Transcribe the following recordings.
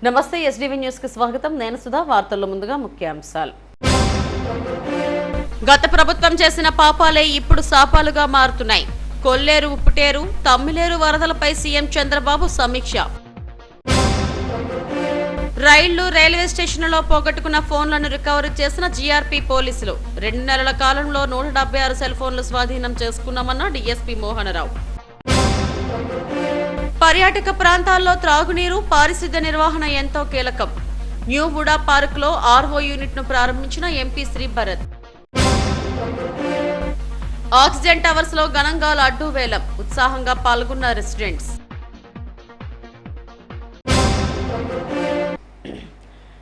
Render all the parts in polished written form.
నమస్తే SDV news కి స్వాగతం. నేను సుధా. వార్తల్లో ముందుగా ముఖ్యాంశాలు. గత ప్రభుత్వం చేసిన పాపాలే ఇప్పుడు శాపాలుగా మారుతున్నాయి. కొల్లేరు, ఉప్పుటేరు, తమ్మిలేరు వరదలపై సీఎం చంద్రబాబు సమీక్ష. రైల్వే స్టేషన్లలో పోగొట్టుకున్న ఫోన్లను రికవరీ చేసిన జీఆర్పీ పోలీసులు. 2 నెలల కాలంలో 176 సెల్ ఫోన్లు స్వాధీనం చేసుకున్నామన్న డీఎస్పీ మోహనరావు. పర్యాటక ప్రాంతాల్లో త్రాగునీరు, పారిశుద్ధ్య నిర్వహణ ఎంతో కీలకం. న్యూ వుడా పార్క్ లో ఆర్ఓ యూనిట్ ను ప్రారంభించిన MP Shri Bharat. Oxygen towers లో ఘనంగా లడ్డూ వేలం. ఉత్సాహంగా పాల్గొన్న రెసిడెంట్స్.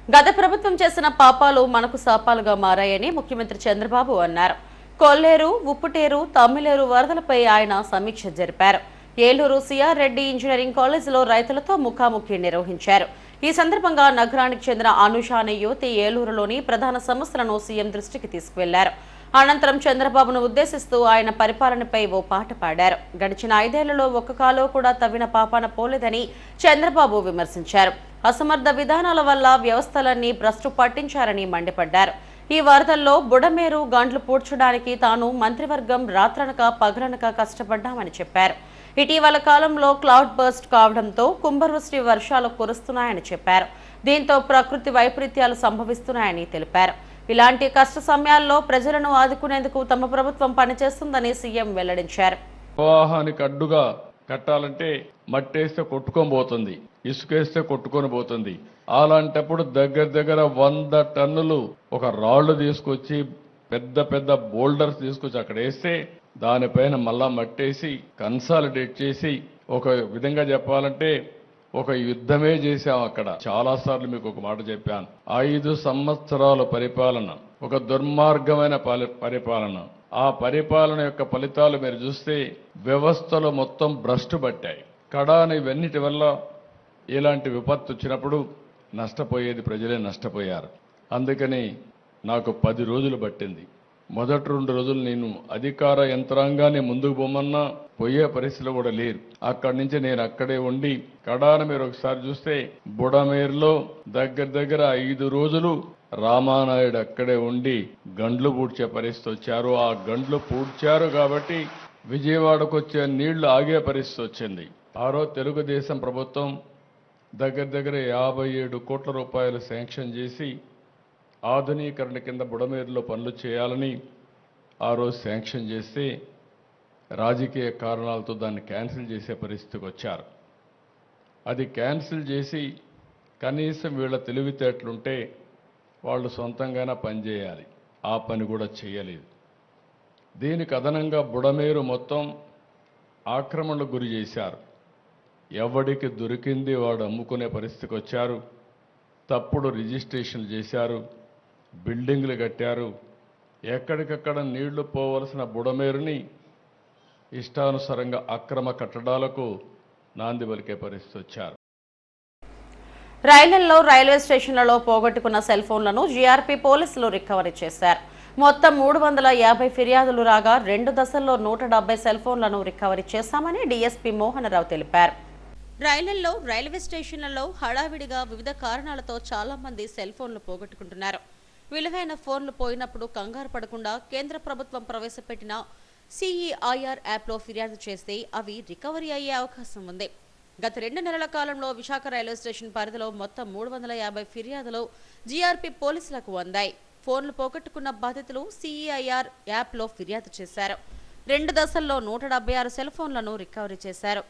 గత ప్రభుత్వం చేసిన పాపాలు మనకు శాపాలుగా మారాయని ముఖ్యమంత్రి చంద్రబాబు అన్నారు. కొల్లేరు, ఉప్పుటేరు, తమ్మిలేరు వరదలపై ఆయన సమీక్ష జరిపారు. ఏలూరు సిఆర్ రెడ్డి ఇంజనీరింగ్ కాలేజీలో రైతులతో ముఖాముఖి నిర్వహించారు. ఈ సందర్భంగా నగరానికి చెందిన అనూష అనే యువతి ఏలూరులోని ప్రధాన సమస్యలను సీఎం దృష్టికి తీసుకువెళ్లారు. అనంతరం చంద్రబాబును ఉద్దేశిస్తూ ఆయన పరిపాలనపై ఓ పాట పాడారు. గడిచిన 5 ఏళ్లలో ఒక్క కాలువ కూడా తవ్విన పాపాన పోలేదని చంద్రబాబు విమర్శించారు. అసమర్థ విధానాల వల్ల వ్యవస్థలన్నీ భ్రష్టు పట్టించారని మండిపడ్డారు. ఈ వరదల్లో బుడమేరు గండ్లు పూడ్చడానికి తాను మంత్రివర్గం రాత్రనక పగలనక కష్టపడ్డామని చెప్పారు. ఇటీవల కాలంలో క్లౌడ్ బర్స్ట్ కావడంతో కుంభవృష్టి వర్షాలు కురుస్తున్నాయని చెప్పారు. దీంతో ప్రకృతి వైపరీత్యాలు సంభవిస్తున్నాయని తెలిపారు. ఇలాంటి కష్ట సమయాల్లో ప్రజలను ఆదుకునేందుకు తమ ప్రభుత్వం పనిచేస్తుందని సీఎం వెల్లడించారు. ప్రవాహానికి అడ్డుగా కట్టాలంటే మట్టేస్తే కొట్టుకొని పోతుంది, ఇసుకేస్తే కొట్టుకొని పోతుంది. అలాంటప్పుడు దగ్గర 100 టన్నులు ఒక రాళ్లు తీసుకొచ్చి పెద్ద పెద్ద బోల్డర్స్ తీసుకొచ్చి అక్కడ వేస్తే దానిపైన మళ్ళా మట్టేసి కన్సాలిడేట్ చేసి ఒక విధంగా చెప్పాలంటే ఒక యుద్ధమే చేశాం. అక్కడ చాలా సార్లు మీకు ఒక మాట చెప్పాను. 5 సంవత్సరాల పరిపాలన, ఒక దుర్మార్గమైన పరిపాలన. ఆ పరిపాలన యొక్క ఫలితాలు మీరు చూస్తే వ్యవస్థలు మొత్తం భ్రష్టు పట్టాయి. కడాని ఇవన్నిటి వల్ల ఇలాంటి విపత్తు వచ్చినప్పుడు నష్టపోయేది ప్రజలే నష్టపోయారు. అందుకని నాకు 10 రోజులు పట్టింది. మొదటి 2 రోజులు నేను అధికార యంత్రాంగాన్ని ముందుకు పోమన్నా పోయే పరిస్థితులు కూడా లేరు. అక్కడి నుంచి నేను అక్కడే ఉండి కడాన మీరు ఒకసారి చూస్తే బుడమేరులో దగ్గర 5 రోజులు రామానాయుడు అక్కడే ఉండి గండ్లు పూడ్చే పరిస్థితి వచ్చారు. ఆ గండ్లు పూడ్చారు కాబట్టి విజయవాడకు వచ్చే నీళ్లు ఆగే పరిస్థితి వచ్చింది. రోజు తెలుగుదేశం ప్రభుత్వం దగ్గర 57 కోట్ల రూపాయలు శాంక్షన్ చేసి ఆధునీకరణ కింద బుడమేరులో పనులు చేయాలని ఆ రోజు శాంక్షన్ చేస్తే రాజకీయ కారణాలతో దాన్ని క్యాన్సిల్ చేసే పరిస్థితికి వచ్చారు. అది క్యాన్సిల్ చేసి కనీసం వీళ్ళ తెలివితేటలుంటే వాళ్ళు సొంతంగానే పనిచేయాలి. ఆ పని కూడా చేయలేదు. దీనికి అదనంగా బుడమేరు మొత్తం ఆక్రమణకు గురి చేశారు. ఎవడికి దొరికింది వాడు అమ్ముకునే పరిస్థితికి వచ్చారు. తప్పుడు రిజిస్ట్రేషన్లు చేశారు, బిల్డింగ్లు కట్టారు. ఎక్కడికక్కడ నీళ్లు పోవలసిన బుడమేరుని ఇష్టానుసారంగా అక్రమ కట్టడాలకు నాంది పలికే పరిస్థితి వచ్చారు. రైల్వే స్టేషన్లలో పోగొట్టుకున్న సెల్ ఫోన్లను జీఆర్పీ పోలీసులు రికవరీ చేశారు. మొత్తం 350 ఫిర్యాదులు రాగా 2 దశల్లో 170 సెల్ ఫోన్లను రికవరీ చేశామని డీఎస్పీ మోహనరావు తెలిపారు. రైల్వే స్టేషన్లలో హడావిడిగా వివిధ కారణాలతో చాలా మంది సెల్ ఫోన్లు పోగొట్టుకుంటున్నారు. విలువైన ఫోన్లు పోయినప్పుడు కంగారు పడకుండా కేంద్ర ప్రభుత్వం ప్రవేశపెట్టిన CEIR యాప్లో ఫిర్యాదు చేస్తే అవి రికవరీ అయ్యే అవకాశం ఉంది. గత 2 నెలల కాలంలో విశాఖ రైల్వే స్టేషన్ పరిధిలో మొత్తం 350 ఫిర్యాదులు జీఆర్పీ పోలీసులకు అందాయి. ఫోన్లు పోగొట్టుకున్న బాధితులు CEIR యాప్లో ఫిర్యాదు చేశారు. 2 దశల్లో 176 సెల్ ఫోన్లను రికవరీ చేశారు.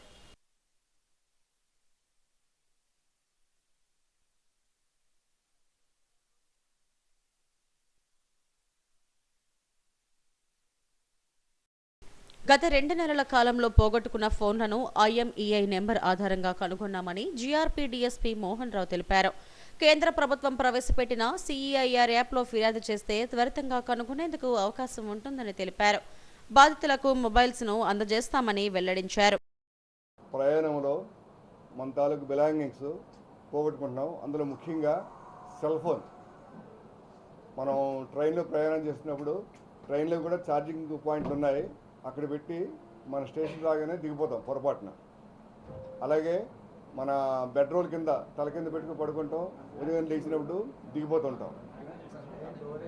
గత 2 నెలల కాలంలో పోగొట్టుకున్న ఫోన్లను IMEI నెంబర్ ఆధారంగా కనుగొన్నామని జీఆర్పీ డీఎస్పీ మోహన్ రావు తెలిపారు. కేంద్ర ప్రభుత్వం ప్రవేశపెట్టిన CEIR యాప్లో ఫిర్యాదు చేస్తే త్వరితంగా కనుగొనేందుకు అవకాశం ఉంటుందని తెలిపారు. బాధితులకు మొబైల్స్ను అందజేస్తామని వెల్లడించారు. ప్రయాణంలో మన తాలూకు బిలాంగింగ్స్ పోగొట్టుకుంటున్నాం. అందులో ముఖ్యంగా సెల్ ఫోన్. మనం ట్రైన్లో ప్రయాణం చేసినప్పుడు ట్రైన్లో కూడా ఛార్జింగ్ పాయింట్లు ఉన్నాయి. అక్కడ పెట్టి మన స్టేషన్ రాగానే దిగిపోతాం పొరపాటున. అలాగే మన బెడ్రోల్ కింద తల కింద పెట్టుకుని పడుకుంటాం, ఉదయం లేచినప్పుడు దిగిపోతుంటాం.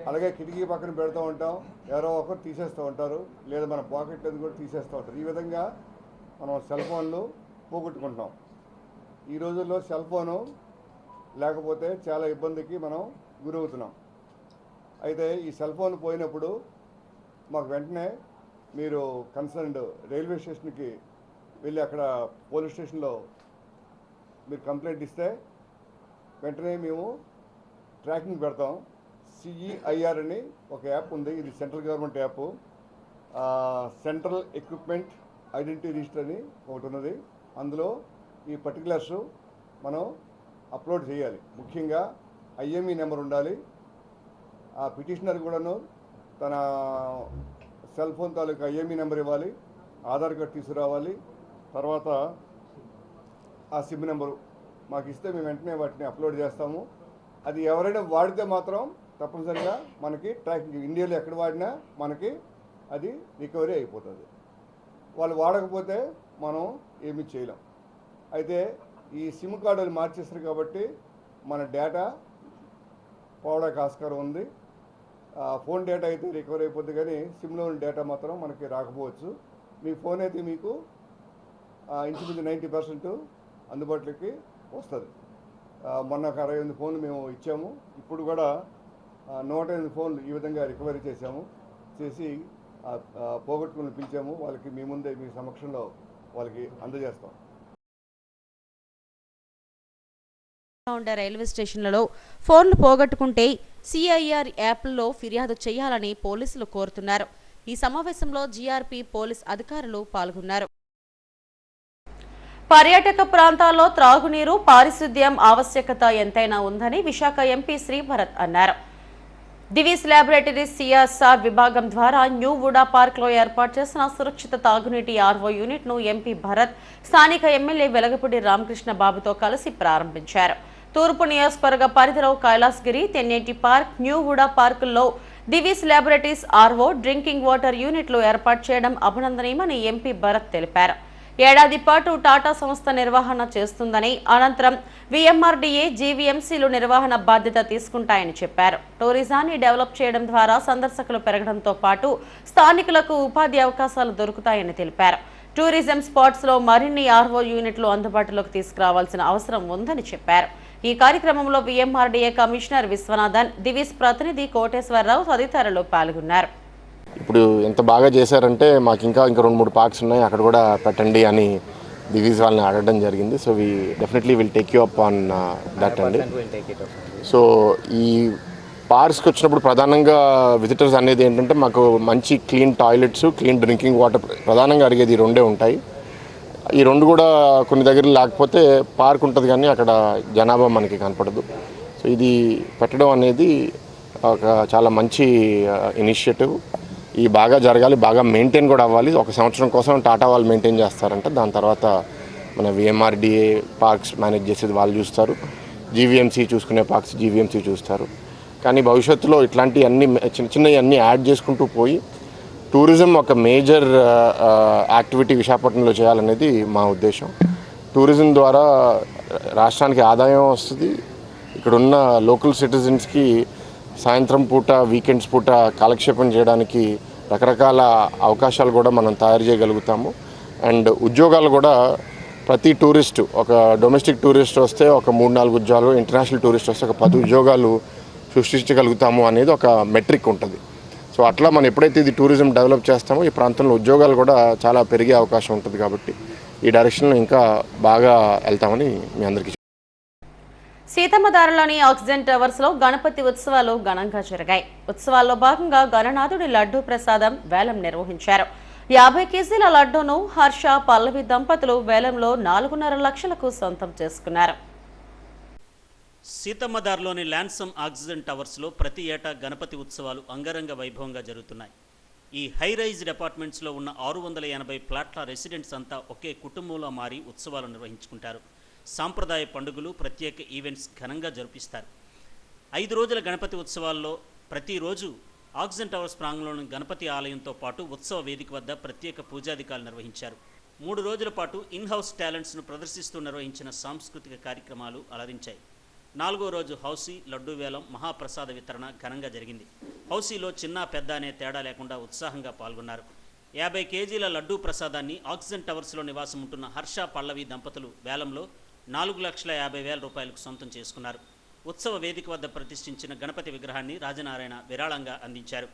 అలాగే కిటికీ పక్కన పెడుతూ ఉంటాం, ఎవరో ఒకరు తీసేస్తూ ఉంటారు, లేదా మన పాకెట్ కూడా తీసేస్తూ ఉంటారు. ఈ విధంగా మనం సెల్ ఫోన్లు పోగొట్టుకుంటాం. ఈ రోజుల్లో సెల్ ఫోను లేకపోతే చాలా ఇబ్బందికి మనం గురవుతున్నాం. అయితే ఈ సెల్ ఫోన్ పోయినప్పుడు మాకు వెంటనే మీరు కన్సర్న్డ్ రైల్వే స్టేషన్కి వెళ్ళి అక్కడ పోలీస్ స్టేషన్లో మీరు కంప్లైంట్ ఇస్తే వెంటనే మేము ట్రాకింగ్ పెడతాం. CEIR అని ఒక యాప్ ఉంది, ఇది central government app. Central equipment identity register అని ఒకటి ఉన్నది. అందులో ఈ పర్టికులర్స్ మనం అప్లోడ్ చేయాలి. ముఖ్యంగా IME నెంబర్ ఉండాలి. ఆ పిటిషనర్ కూడాను తన సెల్ ఫోన్ తాలూకు IME నెంబర్ ఇవ్వాలి, ఆధార్ కార్డు తీసుకురావాలి, తర్వాత ఆ సిమ్ నెంబరు మాకు ఇస్తే మేము వెంటనే వాటిని అప్లోడ్ చేస్తాము. అది ఎవరైనా వాడితే మాత్రం తప్పనిసరిగా మనకి ట్రాకింగ్, ఇండియాలో ఎక్కడ వాడినా మనకి అది రికవరీ అయిపోతుంది. వాళ్ళు వాడకపోతే మనం ఏమీ చేయలేం. అయితే ఈ సిమ్ కార్డులు మార్చేస్తారు కాబట్టి మన డేటా పోవడానికి ఆస్కారం ఉంది. ఫోన్ డేటా అయితే రికవర్ అయిపోద్ది, కానీ సిమ్లో ఉన్న డేటా మాత్రం మనకి రాకపోవచ్చు. మీ ఫోన్ అయితే మీకు ఇంచుమించు 90% అందుబాటులోకి వస్తుంది. మొన్న 68 ఫోన్లు మేము ఇచ్చాము. ఇప్పుడు కూడా 108 ఫోన్లు ఈ విధంగా రికవరీ చేసి పోగొట్టుకుని పిలిచాము. వాళ్ళకి మీ ముందే మీ సమక్షంలో వాళ్ళకి అందజేస్తాం. ఉండే రైల్వే స్టేషన్లలో ఫోన్లు పోగొట్టుకుంటే CIR యాప్లలో ఫిర్యాదు చేయాలని పోలీసులు కోరుతున్నారు. ఈ సమావేశంలో GRP పోలీస్ అధికారులు పాల్గొన్నారు. పర్యాటక ప్రాంతాల్లో త్రాగునీరు, పారిశుద్ధ్యం ఆవశ్యకత ఎంతైనా ఉందని విశాఖ ఎంపీ శ్రీభరత్ అన్నారు. దివీస్ ల్యాబొరేటరీస్ CSR విభాగం ద్వారా న్యూ వుడా పార్క్లో ఏర్పాటు చేసిన సురక్షిత తాగునీటి RO యూనిట్ను ఎంపీ భరత్ స్థానిక ఎమ్మెల్యే వెలగపూడి రామకృష్ణ బాబుతో కలిసి ప్రారంభించారు. తూర్పు నియోజకవర్గ పరిధిలో కైలాసగిరి, తెన్నేటి పార్క్, న్యూ వుడా పార్కుల్లో Divi's laboratories RO drinking water యూనిట్లు ఏర్పాటు చేయడం అభినందనీయమని ఎంపీ భరత్ తెలిపారు. ఏడాది పాటు టాటా సంస్థ నిర్వహణ చేస్తుందని, అనంతరం VMRDA, GVMCలు నిర్వహణ బాధ్యత తీసుకుంటాయని చెప్పారు. టూరిజాన్ని డెవలప్ చేయడం ద్వారా సందర్శకులు పెరగడంతో పాటు స్థానికులకు ఉపాధి అవకాశాలు దొరుకుతాయని తెలిపారు. టూరిజం స్పాట్స్లో మరిన్ని RO యూనిట్లు అందుబాటులోకి తీసుకురావాల్సిన అవసరం ఉందని చెప్పారు. ఈ కార్యక్రమంలో VMRDA కమిషనర్ విశ్వనాథన్, దివీస్ ప్రతినిధి కోటేశ్వరరావు తదితరులు పాల్గొన్నారు. ఇప్పుడు ఎంత బాగా చేశారంటే మాకు ఇంకా 2-3 పార్క్స్ ఉన్నాయి, అక్కడ కూడా పెట్టండి అని దివీస్ వాళ్ళని అడగడం జరిగింది. So we definitely will take you up on that అండి. సో ఈ పార్క్స్కి వచ్చినప్పుడు ప్రధానంగా విజిటర్స్ అనేది ఏంటంటే మాకు మంచి clean toilets, clean drinking water ప్రధానంగా అడిగేది ఈ 2 ఉంటాయి. ఈ 2 కూడా కొన్ని దగ్గర లేకపోతే పార్క్ ఉంటుంది కానీ అక్కడ జనాభా మనకి కనపడదు. సో ఇది పెట్టడం అనేది ఒక చాలా మంచి ఇనిషియేటివ్. ఈ బాగా జరగాలి, బాగా మెయింటైన్ కూడా అవ్వాలి. 1 సంవత్సరం కోసం టాటా వాళ్ళు మెయింటైన్ చేస్తారంట. దాని తర్వాత మన VMRDA పార్క్స్ మేనేజ్ చేసేది వాళ్ళు చూస్తారు, GVMC చూసుకునే పార్క్స్ GVMC చూస్తారు. కానీ భవిష్యత్తులో ఇట్లాంటి అన్ని చిన్నవి అన్నీ యాడ్ చేసుకుంటూ పోయి టూరిజం ఒక మేజర్ యాక్టివిటీ విశాఖపట్నంలో చేయాలనేది మా ఉద్దేశం. టూరిజం ద్వారా రాష్ట్రానికి ఆదాయం వస్తుంది. ఇక్కడున్న లోకల్ సిటిజన్స్కి సాయంత్రం పూట, వీకెండ్స్ పూట కాలక్షేపం చేయడానికి రకరకాల అవకాశాలు కూడా మనం తయారు చేయగలుగుతాము. అండ్ ఉద్యోగాలు కూడా ప్రతి టూరిస్టు, ఒక డొమెస్టిక్ టూరిస్ట్ వస్తే ఒక 3-4 ఉద్యోగాలు, ఇంటర్నేషనల్ టూరిస్ట్ వస్తే ఒక 10 ఉద్యోగాలు సృష్టించగలుగుతాము అనేది ఒక మెట్రిక్ ఉంటుంది. సో అట్లా మనం ఎప్పుడైతే ఇది టూరిజం డెవలప్ చేస్తామో ఈ ప్రాంతంలో ఉద్యోగాలు కూడా చాలా పెరిగే అవకాశం ఉంటుంది. కాబట్టి ఈ డైరెక్షన్లో ఇంకా బాగా వెళ్తామని మీ అందరికీ. సీతమ్మధారలోని ఆక్సిజన్ టవర్స్ లో గణపతి ఉత్సవాలు ఘనంగా జరిగాయి. ఉత్సవాల్లో భాగంగా గణనాథుడి లడ్డూ ప్రసాదం వేలం నిర్వహించారు. 50 కేజీల లడ్డూను హర్ష, పల్లవి దంపతులు వేలంలో 4.5 లక్షలకు సొంతం చేసుకున్నారు. సీతమ్మధారలోని ల్యాన్సమ్ ఆక్సిజన్ టవర్స్లో ప్రతి ఏటా గణపతి ఉత్సవాలు అంగరంగ వైభవంగా జరుగుతున్నాయి. ఈ హై రైజ్డ్ అపార్ట్మెంట్స్లో ఉన్న 680 ఫ్లాట్ల రెసిడెంట్స్ అంతా ఒకే కుటుంబంలో మారి ఉత్సవాలు నిర్వహించుకుంటారు. సాంప్రదాయ పండుగలు, ప్రత్యేక ఈవెంట్స్ ఘనంగా జరిపిస్తారు. 5 రోజుల గణపతి ఉత్సవాల్లో ప్రతిరోజు ఆక్సిజన్ టవర్స్ ప్రాంగణంలోని గణపతి ఆలయంతో పాటు ఉత్సవ వేదిక వద్ద ప్రత్యేక పూజాధికారులు నిర్వహించారు. 3 రోజుల పాటు ఇన్-హౌస్ టాలెంట్స్ను ప్రదర్శిస్తూ నిర్వహించిన సాంస్కృతిక కార్యక్రమాలు అలరించాయి. 4వ రోజు హౌసీ, లడ్డూ వేలం, మహాప్రసాద వితరణ ఘనంగా జరిగింది. హౌసీలో చిన్న పెద్ద అనే తేడా లేకుండా ఉత్సాహంగా పాల్గొన్నారు. 50 కేజీల లడ్డూ ప్రసాదాన్ని ఆక్సిజన్ టవర్స్లో నివాసం ఉంటున్న హర్ష పల్లవి దంపతులు వేలంలో 4,50,000 రూపాయలకు సొంతం చేసుకున్నారు. ఉత్సవ వేదిక వద్ద ప్రతిష్ఠించిన గణపతి విగ్రహాన్ని రాజనారాయణ విరాళంగా అందించారు.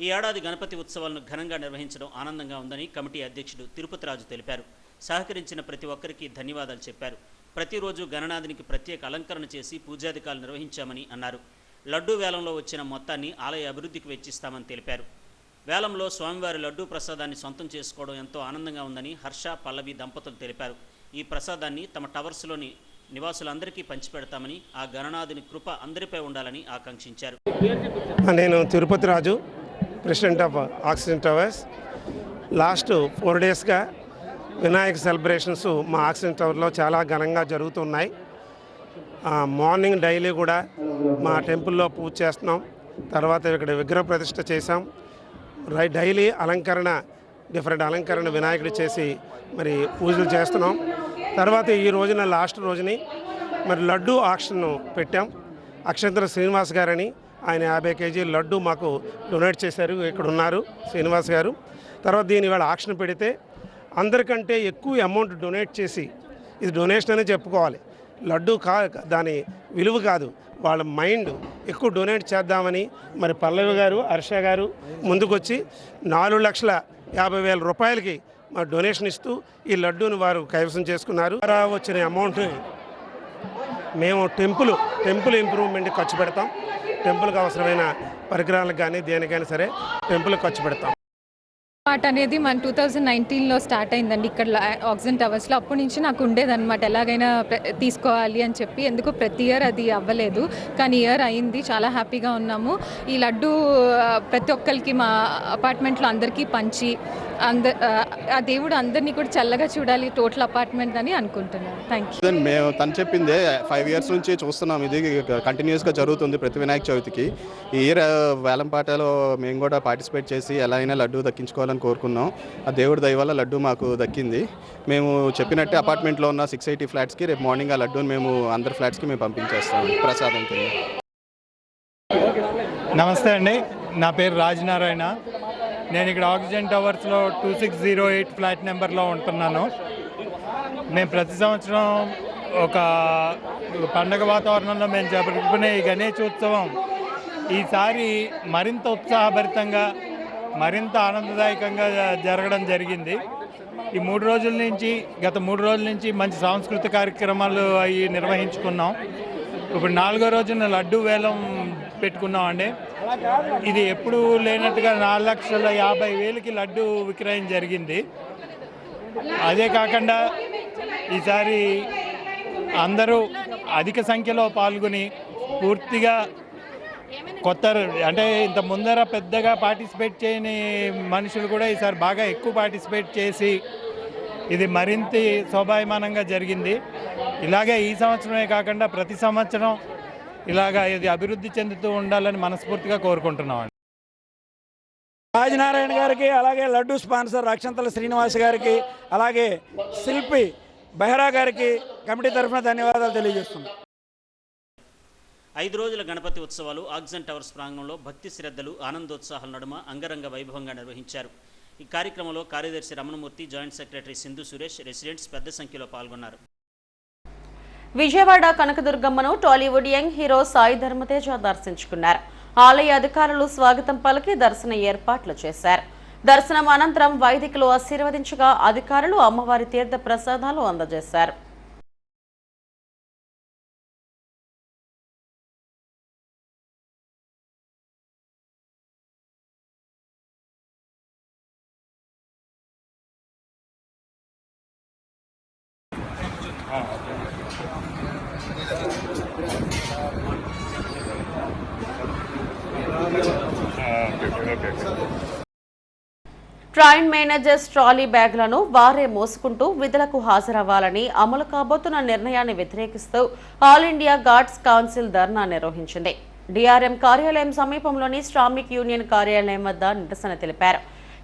ఈ ఏడాది గణపతి ఉత్సవాలను ఘనంగా నిర్వహించడం ఆనందంగా ఉందని కమిటీ అధ్యక్షుడు తిరుపతి రాజు తెలిపారు. సహకరించిన ప్రతి ఒక్కరికి ధన్యవాదాలు చెప్పారు. ప్రతిరోజు గణనాథునికి ప్రత్యేక అలంకరణ చేసి పూజాధికారులు నిర్వహించామని అన్నారు. లడ్డూ వేలంలో వచ్చిన మొత్తాన్ని ఆలయ అభివృద్ధికి వెచ్చిస్తామని తెలిపారు. వేలంలో స్వామివారి లడ్డూ ప్రసాదాన్ని సొంతం చేసుకోవడం ఎంతో ఆనందంగా ఉందని హర్ష పల్లవి దంపతులు తెలిపారు. ఈ ప్రసాదాన్ని తమ టవర్స్లోని నివాసులందరికీ పంచిపెడతామని, ఆ గణనాథుని కృప అందరిపై ఉండాలని ఆకాంక్షించారు. నేను Tirupati Raju, president of Oxygen Towers. Last 4 డేస్గా వినాయక సెలబ్రేషన్స్ మా ఆక్సిజన్ టవర్లో చాలా ఘనంగా జరుగుతున్నాయి. మార్నింగ్ డైలీ కూడా మా టెంపుల్లో పూజ చేస్తున్నాం. తర్వాత ఇక్కడ విగ్రహ ప్రతిష్ఠ చేసాం. డైలీ అలంకరణ, డిఫరెంట్ అలంకరణ వినాయకుడు చేసి మరి పూజలు చేస్తున్నాం. తర్వాత ఈ రోజున లాస్ట్ రోజుని మరి లడ్డు ఆక్షన్ పెట్టాం. అక్షంతర శ్రీనివాస్ గారని ఆయన 50 కేజీల లడ్డు మాకు డొనేట్ చేశారు. ఇక్కడ ఉన్నారు శ్రీనివాస్ గారు. తర్వాత దీని ఇవాళ ఆక్షన్ పెడితే అందరికంటే ఎక్కువ అమౌంట్ డొనేట్ చేసి, ఇది డొనేషన్ అనే చెప్పుకోవాలి, లడ్డు దాని విలువ కాదు, వాళ్ళ మైండ్ ఎక్కువ డొనేట్ చేద్దామని మరి పల్లవి గారు, హర్ష గారు ముందుకొచ్చి 4,50,000 రూపాయలకి మా డొనేషన్ ఇస్తూ ఈ లడ్డూని వారు కైవసం చేసుకున్నారు. వచ్చిన అమౌంట్ని మేము టెంపుల్ ఇంప్రూవ్మెంట్కి ఖర్చు పెడతాం. టెంపుల్కి అవసరమైన పరికరాలకు కానీ దేనికైనా సరే టెంపుల్కి ఖర్చు పెడతాం. పాట అనేది మన 2019లో స్టార్ట్ అయిందండి ఇక్కడ ఆక్సిజన్ టవర్స్లో. అప్పటి నుంచి నాకు ఉండేదన్నమాట ఎలాగైనా తీసుకోవాలి అని చెప్పి. ఎందుకు ప్రతి ఇయర్ అది అవ్వలేదు, కానీ ఇయర్ అయింది. చాలా హ్యాపీగా ఉన్నాము. ఈ లడ్డు ప్రతి ఒక్కరికి మా అపార్ట్మెంట్లో అందరికీ పంచి ఆ దేవుడు అందరినీ కూడా చల్లగా చూడాలి టోటల్ అపార్ట్మెంట్ అని అనుకుంటున్నాను. Thank you. మేము తను చెప్పిందే 5 ఇయర్స్ నుంచి చూస్తున్నాం. ఇది కంటిన్యూస్గా జరుగుతుంది ప్రతి వినాయక చవితికి. ఈ ఇయర్ వేలంపాటలో మేము కూడా పార్టిసిపేట్ చేసి ఎలా అయినా లడ్డు దక్కించుకోవాలని కోరుకున్నాం. ఆ దేవుడి దయ వల్ల లడ్డు మాకు దక్కింది. మేము చెప్పినట్టే అపార్ట్మెంట్లో ఉన్న 680 ఫ్లాట్స్కి రేపు మార్నింగ్ ఆ లడ్డూని మేము అందరి ఫ్లాట్స్కి మేము పంపించేస్తాం ప్రసాదం కింద. నమస్తే అండి, నా పేరు రాజనారాయణ. నేను ఇక్కడ ఆక్సిజన్ టవర్స్లో 2608 ఫ్లాట్ నెంబర్లో ఉంటున్నాను. మేము ప్రతి సంవత్సరం ఒక పండగ వాతావరణంలో మేము జరుపుకునే ఈ గణేశోత్సవం ఈసారి మరింత ఉత్సాహభరితంగా, మరింత ఆనందదాయకంగా జరగడం జరిగింది. ఈ 3 రోజుల నుంచి, గత 3 రోజుల నుంచి మంచి సాంస్కృతిక కార్యక్రమాలు అవి నిర్వహించుకున్నాం. ఇప్పుడు 4వ రోజున లడ్డు వేలం పెట్టుకున్నామండి. ఇది ఎప్పుడు లేనట్టుగా 4,50,000కి లడ్డు విక్రయం జరిగింది. అదే కాకుండా ఈసారి అందరూ అధిక సంఖ్యలో పాల్గొని పూర్తిగా కొత్త అంటే ఇంత ముందర పెద్దగా పార్టిసిపేట్ చేయని మనుషులు కూడా ఈసారి బాగా ఎక్కువ పార్టిసిపేట్ చేసి ఇది మరింత శోభాయమానంగా జరిగింది. ఇలాగే ఈ సంవత్సరమే కాకుండా ప్రతి సంవత్సరం ఇలాగా ఇది అభివృద్ధి చెందుతూ ఉండాలని మనస్ఫూర్తిగా కోరుకుంటున్నాం. రాజనారాయణ గారికి, అలాగే లడ్డు స్పాన్సర్ అక్షంతల శ్రీనివాస్ గారికి, అలాగే శిల్పి బెహ్రా గారికి కమిటీ తరఫున ధన్యవాదాలు తెలియజేస్తున్నాం. 5 రోజుల గణపతి ఉత్సవాలు ఆక్సిజన్ టవర్స్ ప్రాంగణంలో భక్తి శ్రద్ధలు ఆనందోత్సాహాల నడుమ అంగరంగ వైభవంగా నిర్వహించారు. ఈ కార్యక్రమంలో కార్యదర్శి Ramanamurthy, joint secretary Sindhu Suresh, residents పెద్ద సంఖ్యలో పాల్గొన్నారు. విజయవాడ కనకదుర్గమ్మను టాలీవుడ్ యంగ్ హీరో సాయి ధర్మతేజ దర్శించుకున్నారు. ఆలయ అధికారులు స్వాగతం పలికి దర్శన ఏర్పాట్లు చేశారు. దర్శనం అనంతరం వైదికులు ఆశీర్వదించగా అధికారులు అమ్మవారి తీర్థ ప్రసాదాలు అందజేశారు. ట్రైన్ మేనేజర్స్ ట్రాలీ బ్యాగులను వారే మోసుకుంటూ విధులకు హాజరవ్వాలని అమలు కాబోతున్న నిర్ణయాన్ని వ్యతిరేకిస్తూ ఆల్ ఇండియా గార్డ్స్ కౌన్సిల్ ధర్నా నిర్వహించింది. డిఆర్ఎం కార్యాలయం సమీపంలోని శ్రామిక్ యూనియన్ కార్యాలయం వద్ద నిరసన తెలిపారు.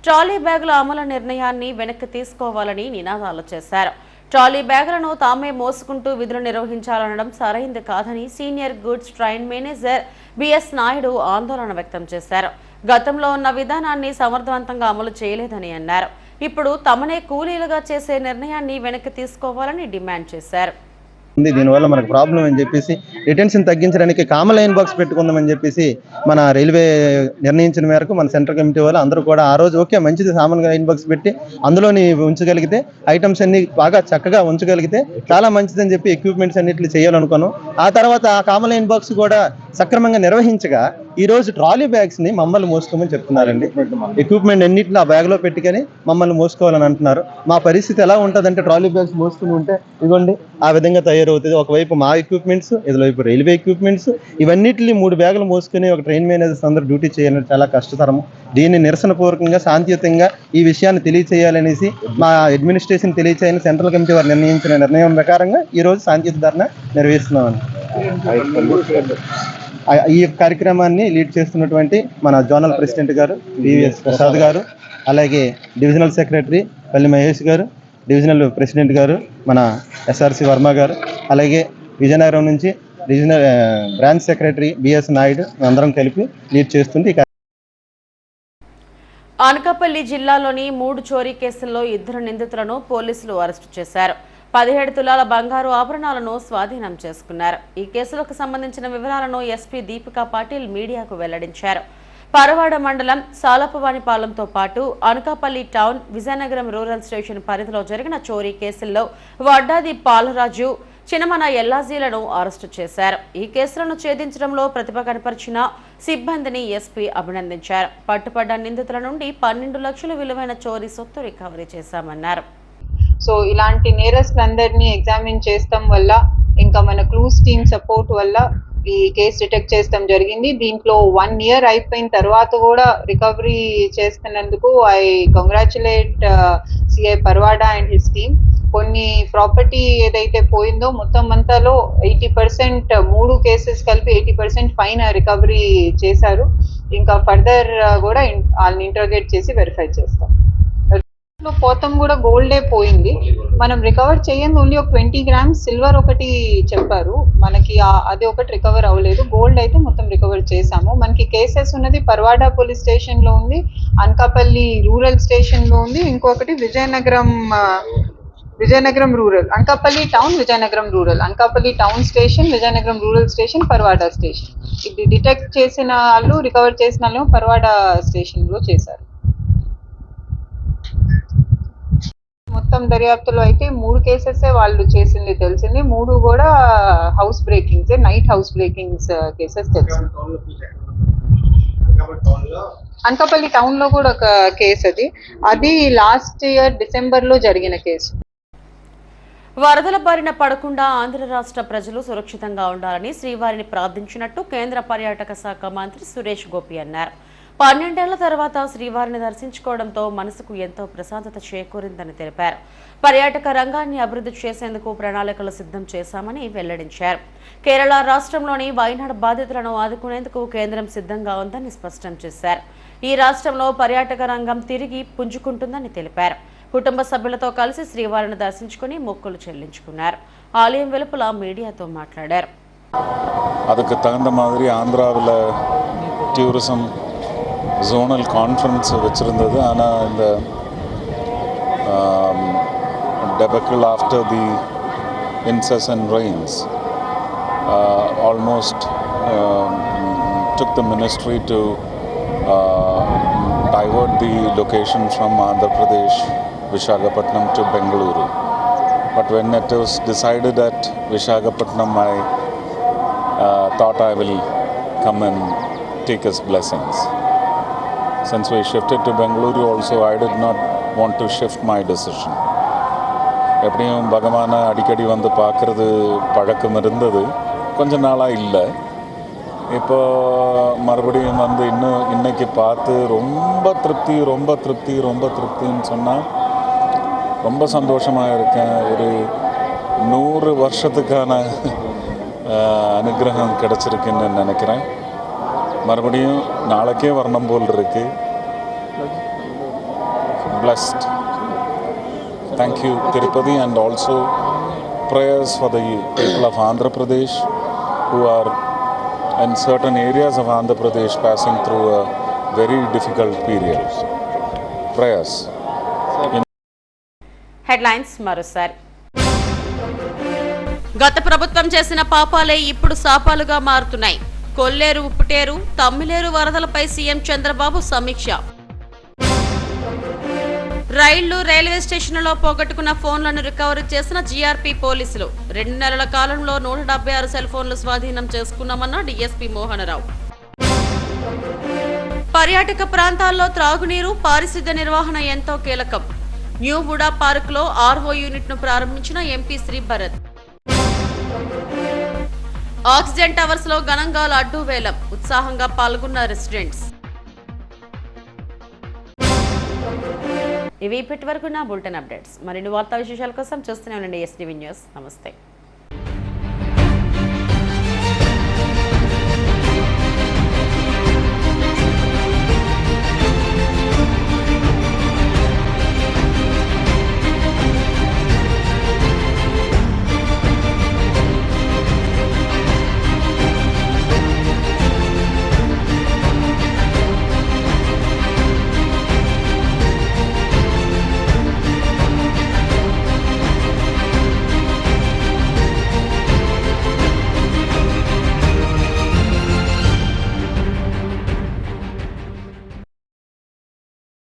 ట్రాలీ బ్యాగుల అమలు నిర్ణయాన్ని వెనక్కి తీసుకోవాలని నినాదాలు చేశారు. ట్రాలీ బ్యాగులను తామే మోసుకుంటూ విధులు నిర్వహించాలనడం సరైంది కాదని senior goods train manager BS Naidu ఆందోళన వ్యక్తం చేశారు. గతంలో ఉన్న విధానాన్ని సమర్థవంతంగా అమలు చేయలేదని అన్నారు. ఇప్పుడు తమనే కూలీలుగా చేసే నిర్ణయాన్ని వెనక్కి తీసుకోవాలని డిమాండ్ చేశారు. దీనివల్ల మనకు ప్రాబ్లం అని చెప్పేసి రిటెన్షన్ తగ్గించడానికి కామన్ లైన్ బాక్స్ పెట్టుకుందామని చెప్పేసి మన రైల్వే నిర్ణయించిన మేరకు మన సెంట్రల్ కమిటీ వాళ్ళు అందరూ కూడా ఆ రోజు ఓకే మంచిది కామన్ లైన్ బాక్స్ పెట్టి అందులోని ఉంచగలిగితే ఐటమ్స్ అన్ని బాగా చక్కగా ఉంచగలిగితే చాలా మంచిదని చెప్పి ఎక్విప్మెంట్స్ అన్నిట్లు చేయాలనుకున్నాం. ఆ తర్వాత ఆ కామన్ లైన్ బాక్స్ కూడా సక్రమంగా నిర్వహించగా ఈ రోజు ట్రాలీ బ్యాగ్స్ ని మమ్మల్ని మోసుకోమని చెప్తున్నారండి. ఎక్విప్మెంట్ అన్నింటిని ఆ బ్యాగ్ లో పెట్టుకొని మమ్మల్ని మోసుకోవాలని అంటున్నారు. మా పరిస్థితి ఎలా ఉంటుందంటే ట్రాలీ బ్యాగ్స్ మోసుకుని ఉంటే ఇదిగోండి ఆ విధంగా తయారవుతుంది. ఒకవైపు మా ఎక్విప్మెంట్స్, ఇదివైపు రైల్వే ఎక్విప్మెంట్స్, ఇవన్నిటిని 3 బ్యాగులు మోసుకుని ఒక ట్రైన్ మేనేజర్స్ అందరూ డ్యూటీ చేయాలని చాలా కష్టతరము. దీన్ని నిరసన పూర్వకంగా శాంతియుతంగా ఈ విషయాన్ని తెలియచేయాలనేసి మా అడ్మినిస్ట్రేషన్ తెలియచేయాలని సెంట్రల్ కమిటీ వారు నిర్ణయించిన నిర్ణయం ప్రకారంగా ఈ రోజు శాంతియుత ధర్నా నిర్వహిస్తున్నామని. ఈ కార్యక్రమాన్ని లీడ్ చేస్తున్నటువంటి మన జోనల్ ప్రెసిడెంట్ గారు బివిఎస్ ప్రసాద్ గారు, అలాగే డివిజనల్ సెక్రటరీ పల్లి మహేష్ గారు, డివిజనల్ ప్రెసిడెంట్ గారు మన ఎస్ఆర్సి వర్మ గారు, అలాగే విజయనగరం నుంచి regional branch secretary BS Naidu అందరం కలిపి లీడ్ చేస్తుంది. అనకాపల్లి జిల్లాలోని 3 చోరీ కేసుల్లో 2 నిందితులను పోలీసులు అరెస్టు చేశారు. 17 తులాల బంగారు ఆభరణాలను స్వాధీనం చేసుకున్నారు. ఈ కేసులకు సంబంధించిన వివరాలను ఎస్పీ దీపికా పాటిల్ మీడియాకు వెల్లడించారు. పరవాడ మండలం సాలపవానిపాలెంతో పాటు Anakapalli town, Vizianagaram rural station పరిధిలో జరిగిన చోరీ కేసుల్లో వడ్డాది పాలరాజు, చినమన ఎల్లాజీలను అరెస్టు చేశారు. ఈ కేసులను ఛేదించడంలో ప్రతిభ కనపరిచిన సిబ్బందిని ఎస్పీ అభినందించారు. పట్టుపడ్డ నిందితుల నుండి 12 లక్షల విలువైన చోరీ సొత్తు రికవరీ చేశామన్నారు. సో ఇలాంటి నేరస్తులందరినీ ఎగ్జామిన్ చేస్తాం వల్ల, ఇంకా మన క్లూస్ టీమ్ సపోర్ట్ వల్ల ఈ కేసు డిటెక్ట్ చేస్తాం జరిగింది. దీంట్లో 1 ఇయర్ అయిపోయిన తర్వాత కూడా రికవరీ చేస్తున్నందుకు I congratulate CI Parvada and his team. కొన్ని ప్రాపర్టీ ఏదైతే పోయిందో మొత్తం అంతాలో 80%, 3 కేసెస్ కలిపి 80% పైన రికవరీ చేశారు. ఇంకా ఫర్దర్ కూడా వాళ్ళని ఇంటర్గేట్ చేసి వెరిఫై చేస్తాం. పోతం కూడా గోల్డే పోయింది. మనం రికవర్ చేయండి ఓన్లీ ఒక 20 grams సిల్వర్ ఒకటి చెప్పారు మనకి, అది ఒకటి రికవర్ అవ్వలేదు. గోల్డ్ అయితే మొత్తం రికవర్ చేసాము. మనకి కేసెస్ ఉన్నది పర్వాడా పోలీస్ స్టేషన్ లో ఉంది, అనకాపల్లి రూరల్ స్టేషన్ లో ఉంది, ఇంకొకటి Vizianagaram rural, Anakapalli town, Vizianagaram rural, Anakapalli town station, Vizianagaram rural station, Parvada station. ఇది డిటెక్ట్ చేసిన వాళ్ళు, రికవర్ చేసిన వాళ్ళు పర్వాడా స్టేషన్ లో చేశారు. మొత్తం దర్యాప్తులో అయితే 3 కేసెస్ వాళ్ళు చేసింది తెలిసింది. 3 కూడా house breakings, night house breakings cases తెలిసింది. అనకాపల్లి టౌన్ లో కూడా ఒక కేసు, అది లాస్ట్ ఇయర్ డిసెంబర్ లో జరిగిన కేసు. వరదల బారిన పడకుండా ఆంధ్ర రాష్ట్ర ప్రజలు సురక్షితంగా ఉండాలని శ్రీవారిని ప్రార్థించినట్టు కేంద్ర పర్యాటక శాఖ మంత్రి సురేష్ గోపి అన్నారు. 12 ఏళ్ల తర్వాత శ్రీవారిని దర్శించుకోవడంతో మనసుకు ఎంతో ప్రశాంతత చేకూరిందని తెలిపారు. పర్యాటక రంగాన్ని అభివృద్ధి చేసేందుకు ప్రణాళికలు సిద్ధం చేశామని వెల్లడించారు. కేరళ రాష్ట్రంలోని వయనాడ్ బాధితులను ఆదుకునేందుకు కేంద్రం సిద్ధంగా ఉందని స్పష్టం చేశారు. ఈ రాష్ట్రంలో పర్యాటక రంగం తిరిగి పుంజుకుంటుందని తెలిపారు. కుటుంబ సభ్యులతో కలిసి శ్రీవారిని దర్శించుకుని మొక్కులు చెల్లించుకున్నారు. ఆలయం వెలుపల మీడియాతో మాట్లాడారు. அதுக்கு தகுந்த மாதிரி ஆந்திராவில் டூரிசம் ஜோனல் கான்ஃபரன்ஸ் வச்சுருந்தது. ஆனால் இந்த debacle after the incessant rains almost took the ministry to divert the location from Andhra Pradesh, Visakhapatnam to Bengaluru. But when it was decided at Visakhapatnam, I thought I will come and take his blessings. Since we shifted to Bengaluru also, I did not want to shift my decision. எப்படியும் பகவானை அடிக்கடி வந்து பார்க்குறது பழக்கம் இருந்தது, கொஞ்ச நாளாக இல்லை. இப்போ மறுபடியும் வந்து இன்னைக்கு பார்த்து ரொம்ப திருப்தின்னு சொன்னால் ரொம்ப சந்தோஷமாக இருக்கேன். ஒரு 100 வருஷத்துக்கான அனுகிரகம் கிடச்சிருக்குன்னு நினைக்கிறேன். மறுபடியும் நாளைக்கே வரணும் போல் இருக்கு. Blessed. Thank you, Tirupati, and also prayers for the people of Andhra Pradesh who are in certain areas of Andhra Pradesh passing through a very difficult period. Prayers. Headlines మరోసారి. గత ప్రభుత్వం చేసిన పాపాలే ఇప్పుడు శాపాలుగా మారుతున్నాయి. కొల్లేరు, ఉప్పుటేరు, తమ్మిలేరు వరదలపై సీఎం చంద్రబాబు సమీక్ష. రైళ్లు, రైల్వే స్టేషన్లలో పోగొట్టుకున్న ఫోన్లను రికవరీ చేసిన జీఆర్పీ పోలీసులు. 2 నెలల కాలంలో 176 సెల్ ఫోన్లు స్వాధీనం చేసుకున్నామన్న డీఎస్పీ మోహనరావు. పర్యాటక ప్రాంతాల్లో త్రాగునీరు, పారిశుద్ధ్య నిర్వహణ ఎంతో కీలకం. న్యూ వుడా పార్క్ లో ఆర్ఓ యూనిట్ ను ప్రారంభించిన MP Shri Bharat. Oxygen towers లో ఘనంగా లడ్డూ వేలం, ఉత్సాహంగా పాల్గొన్న రెసిడెంట్స్. ఇవి ఇప్పటి వరకు నా బులెటిన్ అప్డేట్స్. మరిన్ని వార్తా విశేషాల కోసం చూస్తూనే ఉండండి ఎస్టీవీ న్యూస్. నమస్తే.